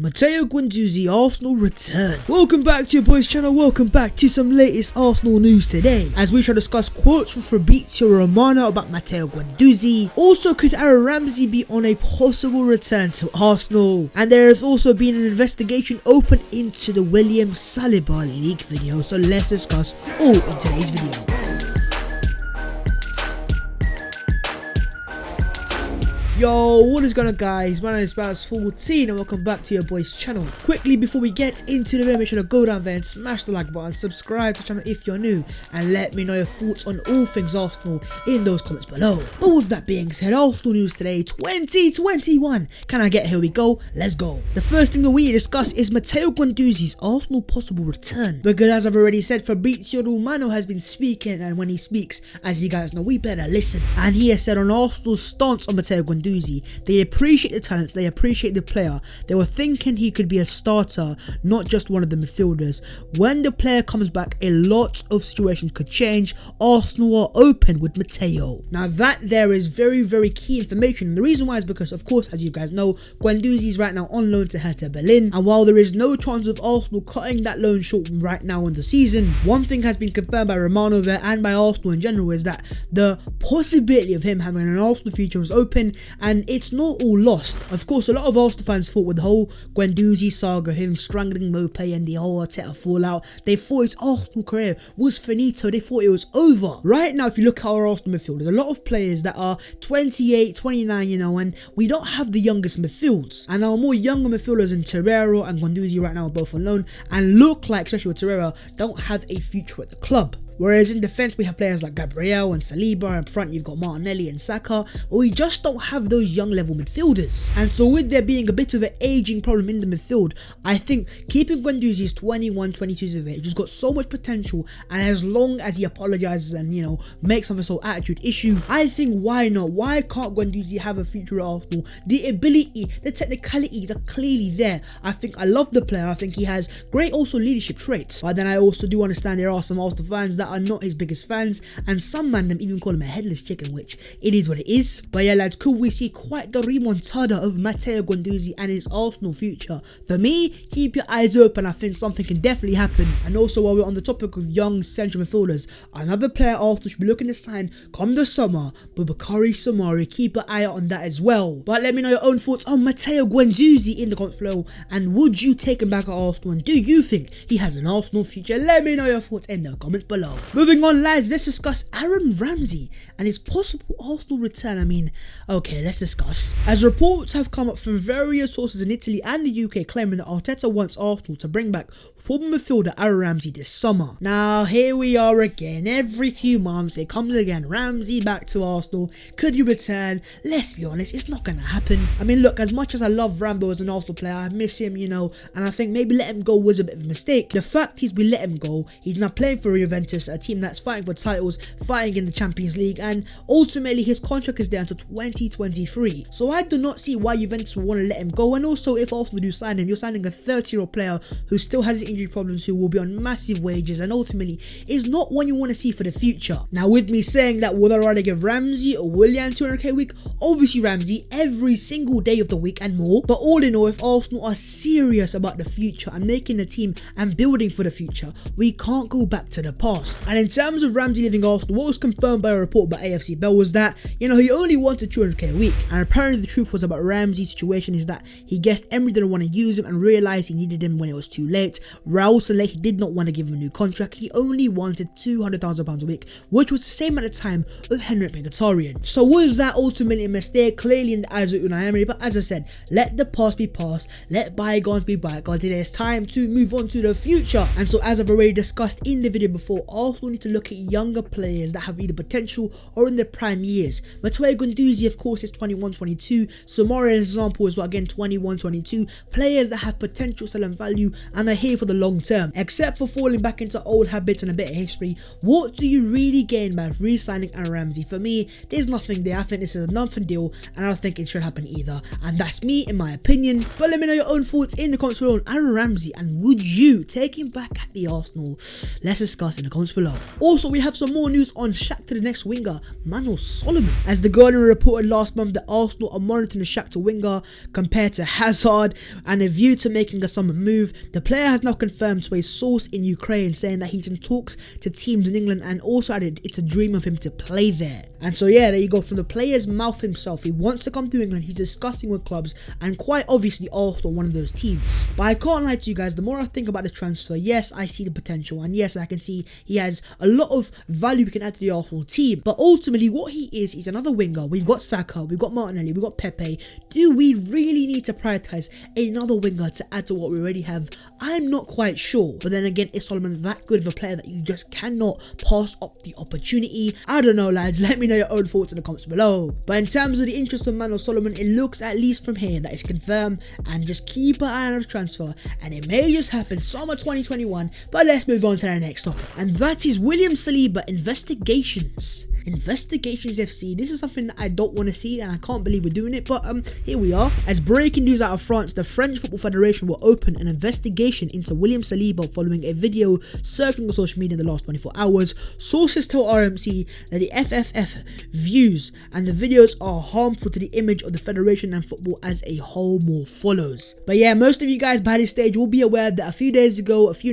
Matteo Guendouzi Arsenal return. Welcome back to your boys channel, welcome back to some latest Arsenal news today, as we shall discuss quotes from Fabrizio Romano about Matteo Guendouzi. Also, could Aaron Ramsey be on a possible return to Arsenal? And there has also been an investigation opened into the William Saliba leak video, so let's discuss all in today's video. Yo, what is going on guys, my name is Baz14 and welcome back to your boys channel. Quickly before we get into the video, make sure to go down there and smash the like button, subscribe to the channel if you're new, and let me know your thoughts on all things Arsenal in those comments below. But with that being said, Arsenal news today 2021, can I get here we go, let's go. The first thing that we need to discuss is Matteo Guendouzi's Arsenal possible return, because as I've already said, Fabrizio Romano has been speaking, and when he speaks, as you guys know, we better listen. And he has said on Arsenal's stance on Matteo Guendouzi, they appreciate the talent, they appreciate the player. They were thinking he could be a starter, not just one of the midfielders. When the player comes back, a lot of situations could change. Arsenal are open with Matteo. Now that there is very key information. The reason why is because, of course, as you guys know, Guendouzi is right now on loan to Hertha Berlin, and while there is no chance of Arsenal cutting that loan short right now in the season, one thing has been confirmed by Romano there and by Arsenal in general is that the possibility of him having an Arsenal future is open, and it's not all lost. Of course, a lot of Arsenal fans thought with the whole Guendouzi saga, him strangling Mopé and the whole Arteta fallout, they thought his Arsenal career was finito, they thought it was over. Right now, if you look at our Arsenal midfield, there's a lot of players that are 28, 29, you know, and we don't have the youngest midfields. And our more younger midfielders in Torreira and Guendouzi right now are both on loan, and look like, especially with Torreira, don't have a future at the club. Whereas in defence we have players like Gabriel and Saliba, and front you've got Martinelli and Saka, but we just don't have those young level midfielders. And so with there being a bit of an ageing problem in the midfield, I think keeping Guendouzi is 21, 22 years of age, he's got so much potential, and as long as he apologises and, you know, makes some sort of attitude issue, I think why not? Why can't Guendouzi have a future at Arsenal? The ability, the technicalities are clearly there. I think I love the player, I think he has great also leadership traits, but then I also do understand there are some Arsenal fans that are not his biggest fans, and some man them even call him a headless chicken, which it is what it is. But yeah lads, could we see quite the remontada of Matteo Guendouzi and his Arsenal future? For me, keep your eyes open, I think something can definitely happen. And also, while we're on the topic of young central midfielders, another player Arsenal should be looking to sign come the summer, Boubakary Soumaré, keep an eye out on that as well. But let me know your own thoughts on Matteo Guendouzi in the comments below, and would you take him back at Arsenal, and do you think he has an Arsenal future? Let me know your thoughts in the comments below. Moving on lads, let's discuss Aaron Ramsey and his possible Arsenal return. I mean, okay, let's discuss. As reports have come up from various sources in Italy and the UK claiming that Arteta wants Arsenal to bring back former midfielder Aaron Ramsey this summer. Now here we are again, every few months it comes again, Ramsey back to Arsenal, could he return? Let's be honest, it's not gonna happen. I mean look, as much as I love Rambo as an Arsenal player, I miss him, you know, and I think maybe let him go was a bit of a mistake. The fact is we let him go, he's now playing for Juventus, a team that's fighting for titles, fighting in the Champions League, and ultimately his contract is there until 2023. So I do not see why Juventus would want to let him go. And also, if Arsenal do sign him, you're signing a 30-year-old player who still has injury problems, who will be on massive wages, and ultimately is not one you want to see for the future. Now with me saying that, would I rather give Ramsey or William 200k a week? Obviously Ramsey every single day of the week and more. But all in all, if Arsenal are serious about the future and making the team and building for the future, we can't go back to the past. And in terms of Ramsey leaving Arsenal, what was confirmed by a report by AFC Bell was that, you know, he only wanted 200k a week, and apparently the truth was about Ramsey's situation is that he guessed Emery didn't want to use him and realised he needed him when it was too late. Raul Sanllehi did not want to give him a new contract, he only wanted £200,000 a week, which was the same at the time of Henrik Mkhitaryan. So was that ultimately a mistake? Clearly in the eyes of Unai Emery, but as I said, let the past be past, let bygones be bygones. It is time to move on to the future. And so as I've already discussed in the video before, Arsenal need to look at younger players that have either potential or in their prime years. Matteo Guendouzi of course is 21, 22, Soumaré as an example as well, again 21, 22, players that have potential, selling value, and are here for the long term. Except for falling back into old habits and a bit of history, what do you really gain by re-signing Aaron Ramsey? For me, there's nothing there. I think this is a nothing deal, and I don't think it should happen either, and that's me in my opinion. But let me know your own thoughts in the comments below on Aaron Ramsey, and would you take him back at the Arsenal? Let's discuss in the comments comments below. Also, we have some more news on Shakhtar next winger, Manuel Solomon. As the Guardian reported last month that Arsenal are monitoring the Shakhtar winger compared to Hazard and a view to making a summer move. The player has now confirmed to a source in Ukraine saying that he's in talks to teams in England and also added it's a dream of him to play there. And so yeah, there you go, from the player's mouth himself. He wants to come to England, he's discussing with clubs, and quite obviously Arsenal one of those teams. But I can't lie to you guys, the more I think about the transfer, yes, I see the potential, and yes, I can see he has a lot of value we can add to the Arsenal team. But ultimately what he is, he's another winger. We've got Saka, we've got Martinelli, we've got Pepe. Do we really need to prioritise another winger to add to what we already have? I'm not quite sure. But then again, is Solomon that good of a player that you just cannot pass up the opportunity? I don't know, lads, let me know your own thoughts in the comments below. But in terms of the interest of Manuel Solomon, it looks, at least from here, that it's confirmed, and just keep an eye on the transfer, and it may just happen summer 2021. But let's move on to the next topic, and that is William Saliba Investigations. Investigations FC. This is something that I don't want to see, and I can't believe we're doing it, but here we are. As breaking news out of France, the French Football Federation will open an investigation into William Saliba following a video circling on social media in the last 24 hours. Sources tell RMC that the FFF views and the videos are harmful to the image of the federation and football as a whole. More follows. But yeah, most of you guys by this stage will be aware that a few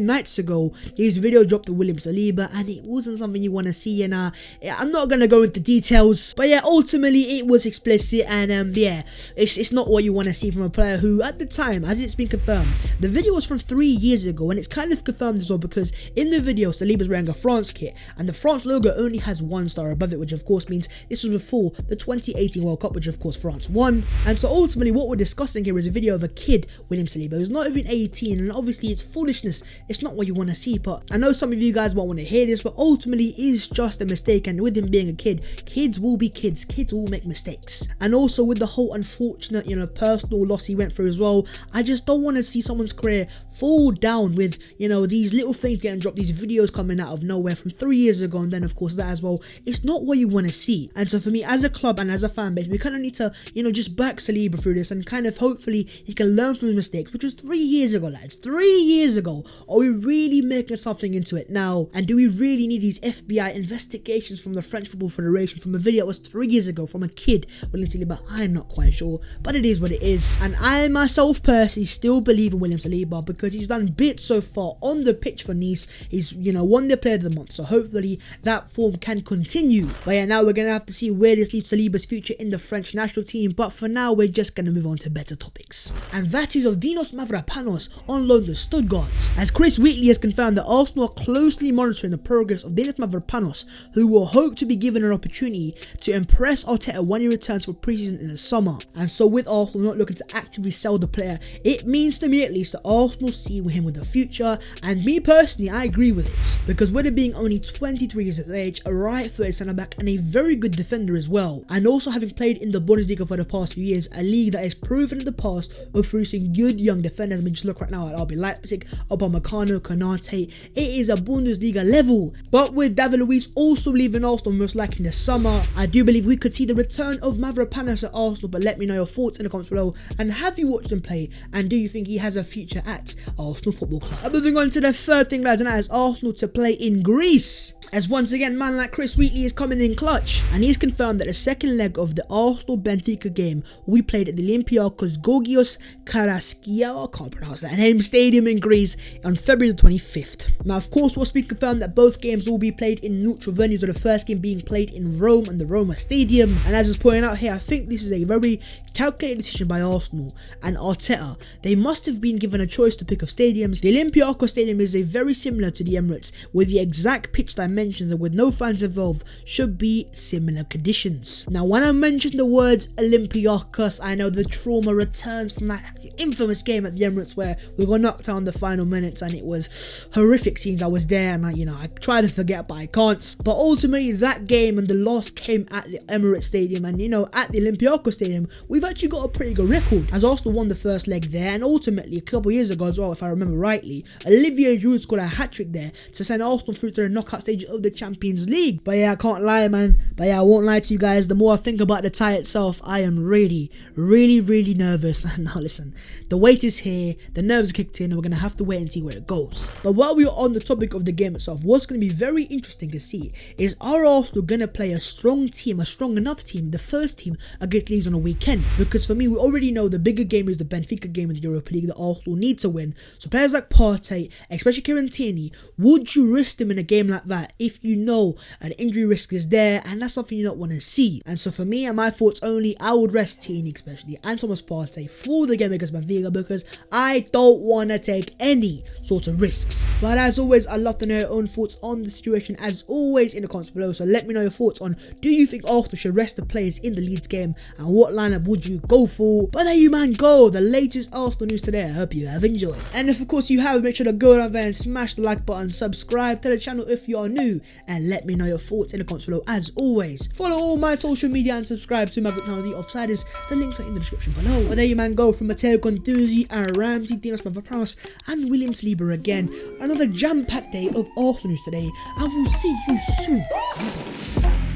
nights ago, his video dropped of William Saliba, and it wasn't something you want to see, and I'm not gonna go into details, but yeah, ultimately it was explicit, and yeah, it's not what you want to see from a player who, at the time, as it's been confirmed, the video was from 3 years ago, and it's kind of confirmed as well because in the video Saliba's wearing a France kit, and the France logo only has 1 star above it, which of course means this was before the 2018 World Cup, which of course France won. And so ultimately what we're discussing here is a video of a kid, William Saliba, who's not even 18, and obviously it's foolishness, it's not what you want to see. But I know some of you guys won't want to hear this, but ultimately it is just a mistake, and with him being a kid, kids will be kids will make mistakes. And also with the whole unfortunate, personal loss he went through as well, I just don't want to see someone's career fall down with, these little things getting dropped, these videos coming out of nowhere from 3 years ago, and then of course that as well. It's not what you want to see. And so for me, as a club and as a fan base, we kind of need to, just back Saliba through this, and kind of hopefully he can learn from his mistakes, which was 3 years ago, lads. 3 years ago. Are we really making something into it now? And do we really need these FBI investigations from the French Football Federation from a video that was 3 years ago from a kid, William Saliba? I'm not quite sure, but it is what it is. And I myself personally still believe in William Saliba because he's done bits so far on the pitch for Nice. He's, won the player of the month, so hopefully that form can continue. But yeah, now we're going to have to see where this leads Saliba's future in the French national team, but for now we're just going to move on to better topics. And that is of Dinos Mavropanos on loan to Stuttgart. As Chris Wheatley has confirmed that Arsenal are closely monitoring the progress of Dinos Mavropanos, who will hope to be given an opportunity to impress Arteta when he returns for pre-season in the summer. And so with Arsenal not looking to actively sell the player, it means to me at least that Arsenal see him with a future, and me personally, I agree with it, because with him being only 23 years of age, a right-footed centre-back and a very good defender as well, and also having played in the Bundesliga for the past few years, a league that is proven in the past of producing good young defenders. I mean, just look right now at RB Leipzig, Upamecano, Konate. It is a Bundesliga level. But with David Luiz also leaving Arsenal most likely in the summer, I do believe we could see the return of Mavropanos at Arsenal. But let me know your thoughts in the comments below, and have you watched him play, and do you think he has a future at Arsenal Football Club? And moving on to the third thing, lads, and that is Arsenal to play in Greece. As once again, man like Chris Wheatley is coming in clutch, and he's confirmed that the second leg of the Arsenal-Benfica game will be played at the Olympiakos Georgios Karaskia, I can't pronounce that name, stadium in Greece on February the 25th. Now, of course, what's been confirmed that both games will be played in neutral venues, with the first game being played in Rome and the Roma Stadium. And as is pointed out here, I think this is a very calculated decision by Arsenal and Arteta. They must have been given a choice to pick of stadiums. The Olympiakos Stadium is very similar to the Emirates, with the exact pitch dimensions, and with no fans involved, should be similar conditions. Now, when I mention the words Olympiakos, I know the trauma returns from that infamous game at the Emirates where we got knocked out in the final minutes, and it was horrific scenes. I was there, and I try to forget, but I can't. But ultimately, that game and the loss came at the Emirates Stadium, and at the Olympiakos Stadium, we've actually got a pretty good record, as Arsenal won the first leg there, and ultimately a couple years ago as well, if I remember rightly, Olivier Giroud scored a hat-trick there to send Arsenal through to the knockout stages of the Champions League. But yeah, I can't lie, man. But yeah, I won't lie to you guys, the more I think about the tie itself, I am really, really, really nervous. Now listen, The wait is here, the nerves are kicked in, and we're going to have to wait and see where it goes. But while we are on the topic of the game itself, what's going to be very interesting to see is, are Arsenal going to play a strong team, a strong enough team, the first team against Leeds on a weekend? Because for me, we already know the bigger game is the Benfica game in the Europa League that Arsenal need to win. So players like Partey, especially Kieran Tierney, would you risk them in a game like that if you know an injury risk is there and that's something you don't want to see? And so for me and my thoughts only, I would rest Tierney especially and Thomas Partey for the game against Benfica, because I don't want to take any sort of risks. But as always, I'd love to know your own thoughts on the situation as always in the comments below. So let me know your thoughts on, do you think Arsenal should rest the players in the Leeds game, and what lineup would you go for? But there you man go, the latest Arsenal news today. I hope you have enjoyed. And if of course you have, make sure to go down there and smash the like button, subscribe to the channel if you are new, and let me know your thoughts in the comments below as always. Follow all my social media and subscribe to my channel, The Offsiders. The links are in the description below. But there you man go, from Matteo Guendouzi, Aaron Ramsey, Mavropanos, and William Saliba again. Another jam-packed day of Arsenal news today, and we'll see you soon.